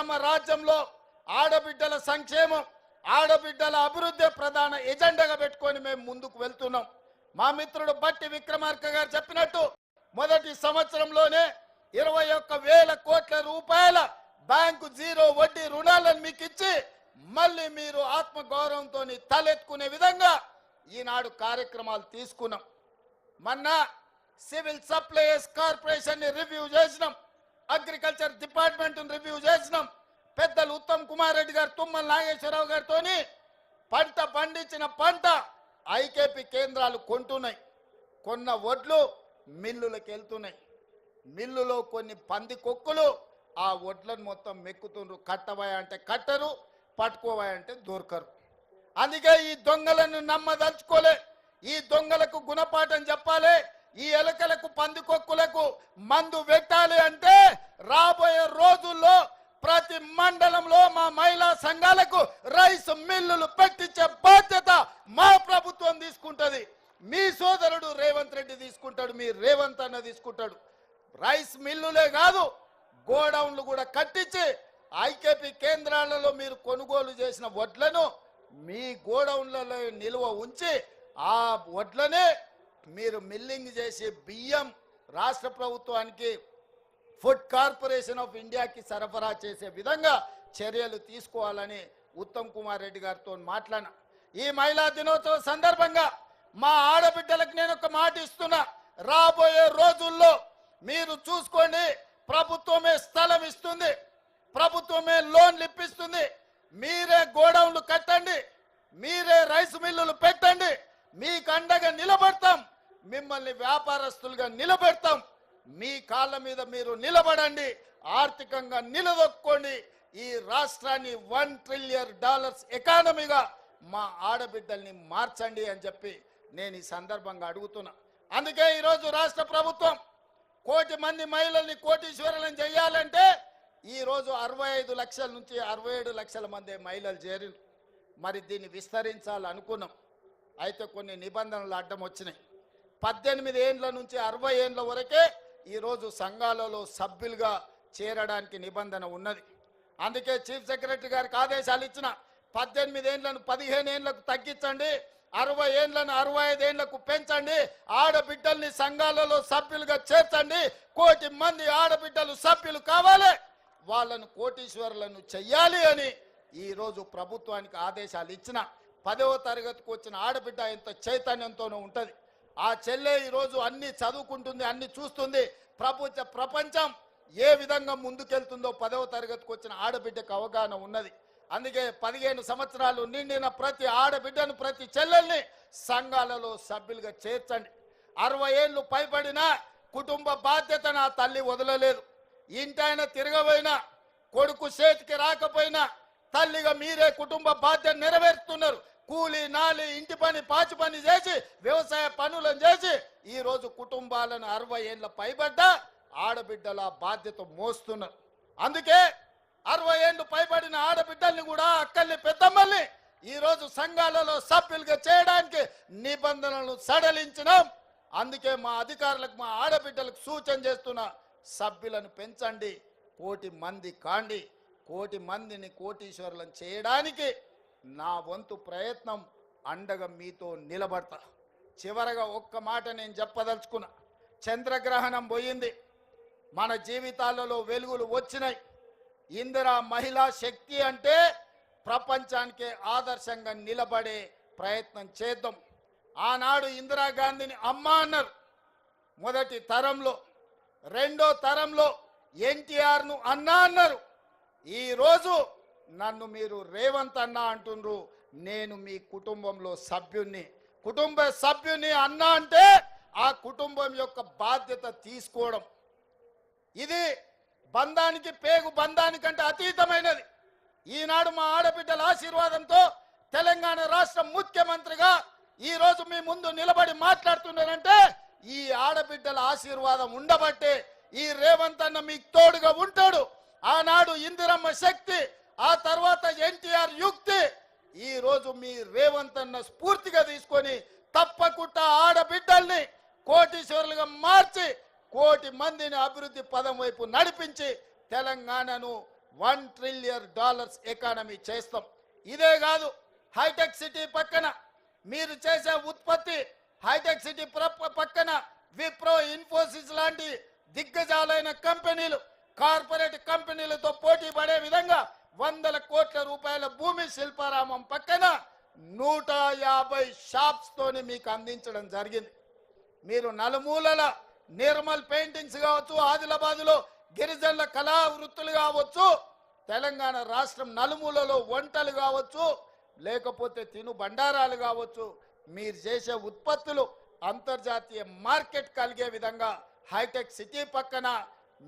ఇందిరమ్మ రాజ్యంలో ఆడబిడ్డల సంక్షేమం, ఆడబిడ్డల అభివృద్ధి ప్రధాన ఎజెండాగా పెట్టుకొని మేము ముందుకు వెళ్తున్నాం. మా మిత్రుడు బట్టి విక్రమార్క గారు చెప్పినట్టు మొదటి సంవత్సరంలోనే 21,000 కోట్ల రూపాయల బ్యాంకు జీరో వడ్డీ రుణాలను మీకు ఇచ్చి మళ్ళీ మీరు ఆత్మగౌరవంతో తలెత్తుకునే విధంగా ఈనాడు కార్యక్రమాలు తీసుకున్నాం. మొన్న సివిల్ సప్లైస్ కార్పొరేషన్ రివ్యూ చేసినాం, అగ్రికల్చర్ డిపార్ట్మెంట్ రివ్యూ చేసినాం. పెద్దలు ఉత్తమ్ కుమార్ రెడ్డి గారు, తుమ్మల నాగేశ్వరరావు గారితో పంట పండించిన పంట ఐకేపీ కేంద్రాలు కొంటున్నాయి. కొన్న వడ్లు మిల్లులకు వెళ్తున్నాయి. మిల్లులో కొన్ని పంది కొక్కులు ఆ వడ్లను మొత్తం మెక్కుతుండ్రు. కట్టవాయ అంటే కట్టరు, పట్టుకోవాయ అంటే దొరకరు. అందుకే ఈ దొంగలను నమ్మదలుచుకోలే. ఈ దొంగలకు గుణపాఠం చెప్పాలి. ఈ ఎలకలకు పందికొక్కులకు మందు పెట్టాలి అంటే రాబోయే రోజుల్లో ప్రతి మండలంలో మా మహిళా సంఘాలకు రైస్ మిల్లులు పెట్టించే బాధ్యత మా ప్రభుత్వం తీసుకుంటది. మీ సోదరుడు రేవంత్ రెడ్డి తీసుకుంటాడు, మీ రేవంత్ అన్న తీసుకుంటాడు. రైస్ మిల్లులే కాదు, గోడౌన్లు కూడా కట్టించి ఐకేపీ కేంద్రాలలో మీరు కొనుగోలు చేసిన వడ్లను మీ గోడౌన్లలో నిల్వ ఉంచి ఆ వడ్లనే మీరు మిల్లింగ్ చేసి బియ్యం రాష్ట్ర ప్రభుత్వానికి ఫుడ్ కార్పొరేషన్ ఆఫ్ ఇండియాకి సరఫరా చేసే విధంగా చర్యలు తీసుకోవాలని ఉత్తమ్ కుమార్ రెడ్డి గారితో మాట్లాడినా. ఈ మహిళా దినోత్సవ సందర్భంగా మా ఆడబిడ్డలకు నేను ఒక మాట ఇస్తున్నా. రాబోయే రోజుల్లో మీరు చూసుకోండి, ప్రభుత్వమే స్థలం ఇస్తుంది, ప్రభుత్వమే లోన్లు ఇప్పిస్తుంది. మీరే గోడౌన్లు కట్టండి, మీరే రైస్ మిల్లులు పెట్టండి. మీకు అండగా నిలబడతాం, మిమ్మల్ని వ్యాపారస్తులుగా నిలబెడతాం. మీ కాళ్ళ మీద మీరు నిలబడండి, ఆర్థికంగా నిలదొక్కోండి. ఈ రాష్ట్రాన్ని $1 ట్రిలియన్ ఎకానమీగా మా ఆడబిడ్డల్ని మార్చండి అని చెప్పి నేను ఈ సందర్భంగా అడుగుతున్నా. అందుకే ఈరోజు రాష్ట్ర ప్రభుత్వం 1 కోటి మంది మహిళల్ని కోటీశ్వరులను చేయాలంటే ఈరోజు 65 లక్షల నుంచి 67 లక్షల మంది మహిళలు చేరింది. మరి దీన్ని విస్తరించాలనుకున్నాం. అయితే కొన్ని నిబంధనలు అడ్డం వచ్చినాయి. 18 ఏండ్ల నుంచి 60 ఏండ్ల వరకే ఈరోజు సంఘాలలో సభ్యులుగా చేరడానికి నిబంధన ఉన్నది. అందుకే చీఫ్ సెక్రటరీ గారికి ఆదేశాలు ఇచ్చిన 18 ఏండ్లను 15 ఏండ్లకు తగ్గించండి, 60 ఏండ్లను 65 ఏండ్లకు పెంచండి, ఆడబిడ్డల్ని సంఘాలలో సభ్యులుగా చేర్చండి. 1 కోటి మంది ఆడబిడ్డలు సభ్యులు కావాలి, వాళ్ళను కోటీశ్వరులను చెయ్యాలి అని ఈరోజు ప్రభుత్వానికి ఆదేశాలు ఇచ్చిన. 10వ తరగతికి వచ్చిన ఆడబిడ్డ ఎంత చైతన్యంతోనూ ఉంటుంది. ఆ చెల్లె ఈరోజు అన్ని చదువుకుంటుంది, అన్ని చూస్తుంది. ప్రపంచం ఏ విధంగా ముందుకెళ్తుందో 10వ తరగతికి వచ్చిన ఆడబిడ్డకు అవగాహన ఉన్నది. అందుకే 15 సంవత్సరాలు నిండిన ప్రతి ఆడబిడ్డను, ప్రతి చెల్లెల్ని సంఘాలలో సభ్యులుగా చేర్చండి. 60 ఏళ్ళు పైబడిన కుటుంబ బాధ్యత నా తల్లి వదలలేదు. ఇంటాయన తిరగబోయినా, కొడుకు చేతికి రాకపోయినా తల్లిగా మీరే కుటుంబ బాధ్యత నెరవేరుస్తున్నారు. కూలి నాలి ఇంటి పని పాచి పని చేసి వ్యవసాయ పనులను చేసి ఈరోజు కుటుంబాలను 60 ఏళ్ళ పైబడ్డ ఆడబిడ్డల బాధ్యత మోస్తున్నారు. అందుకే 60 ఏళ్ళు పైబడిన ఆడబిడ్డల్ని కూడా, అక్కల్ని పెద్దమ్మల్ని ఈరోజు సంఘాలలో సభ్యులుగా చేయడానికి నిబంధనలను సడలించినాం. అందుకే మా అధికారులకు, మా ఆడబిడ్డలకు సూచన చేస్తున్న సభ్యులను పెంచండి, 1 కోటి మంది కాండి. 1 కోటి మందిని కోటీశ్వరులను చేయడానికి నా వంతు ప్రయత్నం, అండగా మీతో నిలబడతా. చివరగా ఒక్క మాట నేను చెప్పదలుచుకున్నా. చంద్రగ్రహణం పోయింది, మన జీవితాలలో వెలుగులు వచ్చినాయి. ఇందిరా మహిళా శక్తి అంటే ప్రపంచానికే ఆదర్శంగా నిలబడే ప్రయత్నం చేద్దాం. ఆనాడు ఇందిరాగాంధీని అమ్మ అన్నారు మొదటి తరంలో, రెండో తరంలో ఎన్టీఆర్ను అన్న అన్నారు. ఈరోజు నన్ను మీరు రేవంత్ అన్న అంటుండ్రు. నేను మీ కుటుంబంలో సభ్యుణ్ణి, కుటుంబ సభ్యుని అన్న అంటే ఆ కుటుంబం యొక్క బాధ్యత తీసుకోవడం. ఇది బంధానికి, పేగు బంధానికంటే అతీతమైనది. ఈనాడు మా ఆడబిడ్డల ఆశీర్వాదంతో తెలంగాణ రాష్ట్ర ముఖ్యమంత్రిగా ఈరోజు మీ ముందు నిలబడి మాట్లాడుతున్నారంటే ఈ ఆడబిడ్డల ఆశీర్వాదం ఉండబట్టే ఈ రేవంత్ అన్న మీకు తోడుగా ఉంటాడు. ఆనాడు ఇందిరమ్మ శక్తి, ఆ తర్వాత ఎన్టీఆర్ యుక్తి, ఈరోజు మీ రేవంత్ అన్న స్ఫూర్తిగా తీసుకొని తప్పకుండా ఆడబిడ్డల్ని కోటీశ్వరులుగా మార్చి 1 కోటి మందిని అభివృద్ధి పదం వైపు నడిపించి తెలంగాణను $1 ట్రిలియన్ ఎకానమీ చేస్తాం. ఇదే కాదు, హైటెక్ సిటీ పక్కన మీరు చేసే ఉత్పత్తి, హైటెక్ సిటీ పక్కన విప్రో, ఇన్ఫోసిస్ లాంటి దిగ్గజాలైన కంపెనీలు, కార్పొరేట్ కంపెనీలతో పోటీ పడే విధంగా వందల కోట్ల రూపాయల భూమి శిల్పారామం పక్కన 150 షాప్స్ తోని మీకు అందించడం జరిగింది. మీరు నలుమూలల నిర్మల్ పెయింటింగ్స్ కావచ్చు, ఆదిలాబాద్లో గిరిజనుల కళా వృత్తులు కావచ్చు, తెలంగాణ రాష్ట్రం నలుమూలలో వంటలు కావచ్చు, లేకపోతే తిను బండారాలు కావచ్చు, మీరు చేసే ఉత్పత్తులు అంతర్జాతీయ మార్కెట్ కలిగే విధంగా హైటెక్ సిటీ పక్కన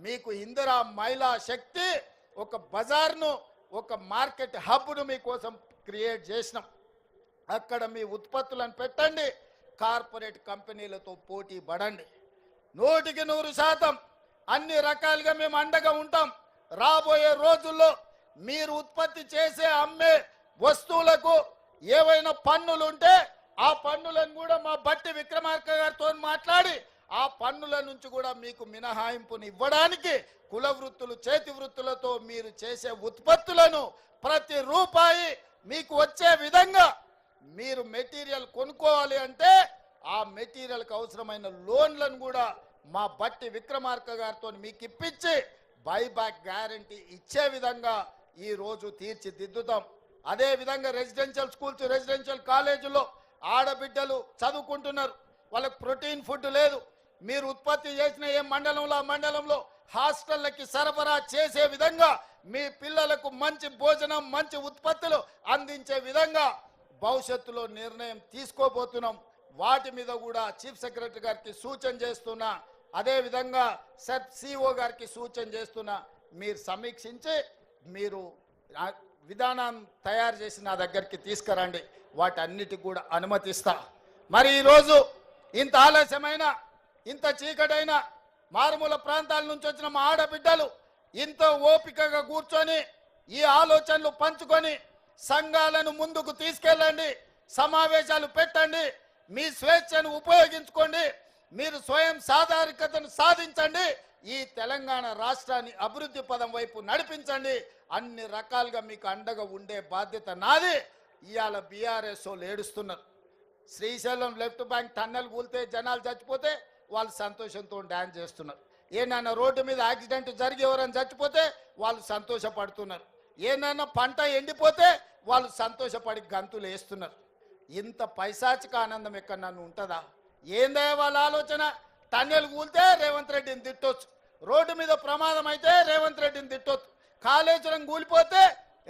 మీకు ఇందిరా మహిళా శక్తి ఒక బజార్ను, ఒక మార్కెట్ హబ్ను మీకోసం క్రియేట్ చేసినాం. అక్కడ మీ ఉత్పత్తులను పెట్టండి, కార్పొరేట్ కంపెనీలతో పోటీ పడండి. 100% అన్ని రకాలుగా మేము అండగా ఉంటాం. రాబోయే రోజుల్లో మీరు ఉత్పత్తి చేసే అమ్మే వస్తువులకు ఏవైనా పన్నులు ఉంటే ఆ పన్నులను కూడా మా బట్టి విక్రమార్క గారితో మాట్లాడి ఆ పన్నుల నుంచి కూడా మీకు మినహాయింపుని ఇవ్వడానికి కుల వృత్తులు, చేతి వృత్తులతో మీరు చేసే ఉత్పత్తులను ప్రతి రూపాయి మీకు వచ్చే విధంగా మీరు మెటీరియల్ కొనుక్కోవాలి అంటే ఆ మెటీరియల్కి అవసరమైన లోన్లను కూడా మా బట్టి విక్రమార్క గారితో మీకు ఇప్పించి బైబ్యాక్ గ్యారంటీ ఇచ్చే విధంగా ఈ రోజు తీర్చిదిద్దుతాం. అదే విధంగా రెసిడెన్షియల్ స్కూల్స్, రెసిడెన్షియల్ కాలేజీల్లో ఆడబిడ్డలు చదువుకుంటున్నారు, వాళ్ళకి ప్రోటీన్ ఫుడ్ లేదు. మీరు ఉత్పత్తి చేసిన ఏ మండలంలో ఆ మండలంలో హాస్టళ్ళకి సరఫరా చేసే విధంగా మీ పిల్లలకు మంచి భోజనం, మంచి ఉత్పత్తులు అందించే విధంగా భవిష్యత్తులో నిర్ణయం తీసుకోబోతున్నాం. వాటి మీద కూడా చీఫ్ సెక్రటరీ గారికి సూచన చేస్తున్నా, అదే విధంగా సిఓ గారికి సూచన చేస్తున్నా. మీరు సమీక్షించి మీరు విధానం తయారు చేసి నా దగ్గరికి తీసుకురండి, వాటన్నిటికి కూడా అనుమతిస్తా. మరి ఈరోజు ఇంత ఆలస్యమైన, ఇంత చీకటైన మారుమూల ప్రాంతాల నుంచి వచ్చిన మా ఆడబిడ్డలు ఇంత ఓపికగా కూర్చొని ఈ ఆలోచనలు పంచుకొని సంఘాలను ముందుకు తీసుకెళ్ళండి, సమావేశాలు పెట్టండి, మీ స్వేచ్ఛను ఉపయోగించుకోండి, మీరు స్వయం సాధారికతను సాధించండి, ఈ తెలంగాణ రాష్ట్రాన్ని అభివృద్ధి పదం వైపు నడిపించండి. అన్ని రకాలుగా మీకు అండగా ఉండే బాధ్యత నాది. ఇవాళ బీఆర్ఎస్ వాళ్ళు ఏడుస్తున్నారు. శ్రీశైలం లెఫ్ట్ బ్యాంక్ టన్నెల్ కూలితే జనాలు చచ్చిపోతే వాళ్ళు సంతోషంతో డ్యాన్స్ చేస్తున్నారు. ఏనైనా రోడ్డు మీద యాక్సిడెంట్ జరిగి ఎవరైనా చచ్చిపోతే వాళ్ళు సంతోషపడుతున్నారు. ఏనైనా పంట ఎండిపోతే వాళ్ళు సంతోషపడి గంతులు వేస్తున్నారు. ఇంత పైశాచిక ఆనందం ఎక్కడన్నా ఉంటుందా? ఏందే వాళ్ళ ఆలోచన? టన్నెల్ కూలితే రేవంత్ రెడ్డిని తిట్టొచ్చు, రోడ్డు మీద ప్రమాదం అయితే రేవంత్ రెడ్డిని తిట్టొచ్చు, కాళేశ్వరం కూలిపోతే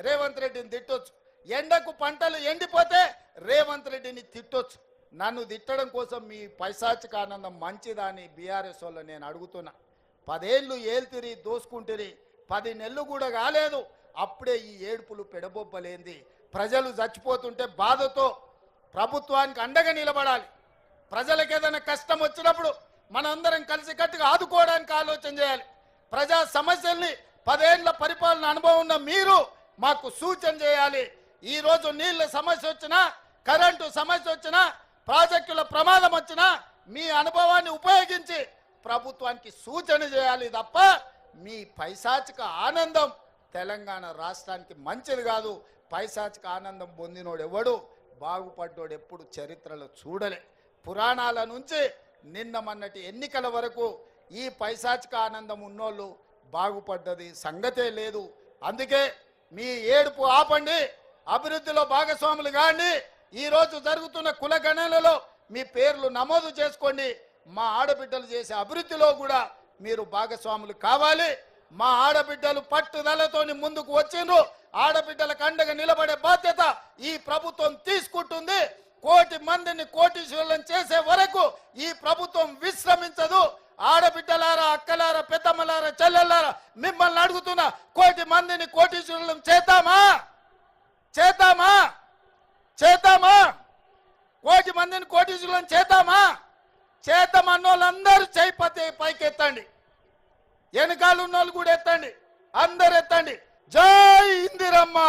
రేవంత్ రెడ్డిని తిట్టొచ్చు, ఎండకు పంటలు ఎండిపోతే రేవంత్ రెడ్డిని తిట్టొచ్చు. నన్ను తిట్టడం కోసం మీ పైశాచిక ఆనందం మంచిదా అని బీఆర్ఎస్ వాళ్ళు నేను అడుగుతున్నా. 10 ఏళ్ళు ఏల్తిరి దోసుకుంటిరి, 10 నెలలు కూడా కాలేదు, అప్పుడే ఈ ఏడుపులు పెడబొబ్బలేంది? ప్రజలు చచ్చిపోతుంటే బాధతో ప్రభుత్వానికి అండగా నిలబడాలి. ప్రజలకు ఏదైనా కష్టం వచ్చినప్పుడు మనందరం కలిసికట్టుగా ఆదుకోవడానికి ఆలోచన చేయాలి. ప్రజా సమస్యల్ని 10 ఏళ్ల పరిపాలన అనుభవం ఉన్న మీరు మాకు సూచన చేయాలి. ఈరోజు నీళ్ళ సమస్య వచ్చినా, కరెంటు సమస్య వచ్చినా, ప్రాజెక్టుల ప్రమాదం వచ్చినా మీ అనుభవాన్ని ఉపయోగించి ప్రభుత్వానికి సూచన చేయాలి తప్ప మీ పైశాచిక ఆనందం తెలంగాణ రాష్ట్రానికి మంచిది కాదు. పైశాచిక ఆనందం పొందినోడు ఎవడు, బాగుపడ్డోడు ఎప్పుడు చరిత్రలో చూడలే. పురాణాల నుంచి నిన్న మొన్నటి ఎన్నికల వరకు ఈ పైశాచిక ఆనందం ఉన్నోళ్ళు బాగుపడ్డది సంగతే లేదు. అందుకే మీ ఏడుపు ఆపండి, అభివృద్ధిలో భాగస్వాములు కాండి. ఈరోజు జరుగుతున్న కులగణనలో మీ పేర్లు నమోదు చేసుకోండి. మా ఆడబిడ్డలు చేసే అభివృద్ధిలో కూడా మీరు భాగస్వాములు కావాలి. మా ఆడబిడ్డలు పట్టుదలతోని ముందుకు వచ్చిండ్రు. ఆడబిడ్డలకు అండగా నిలబడే బాధ్యత ఈ ప్రభుత్వం తీసుకుంటుంది. 1 కోటి మందిని కోటీశ్వరులను చేసే వరకు ఈ ప్రభుత్వం విశ్రమించదు. ఆడబిడ్డలారా, అక్కలారా, పెద్దమ్మలారా, చెల్లెల్లారా, మిమ్మల్ని అడుగుతున్నా, 1 కోటి మందిని కోటీశ్వరులను చేద్దామా? చేద్దామా? చేద్దామా? 1 కోటి మందిని కోటీశ్వరులను చేద్దామా? చేద్దామన్న వాళ్ళందరూ చేయి పైకెత్తండి, వెనకాల ఉన్న వాళ్ళు కూడా ఎత్తండి, అందరు ఎత్తండి. జై ఇందిరమ్మ.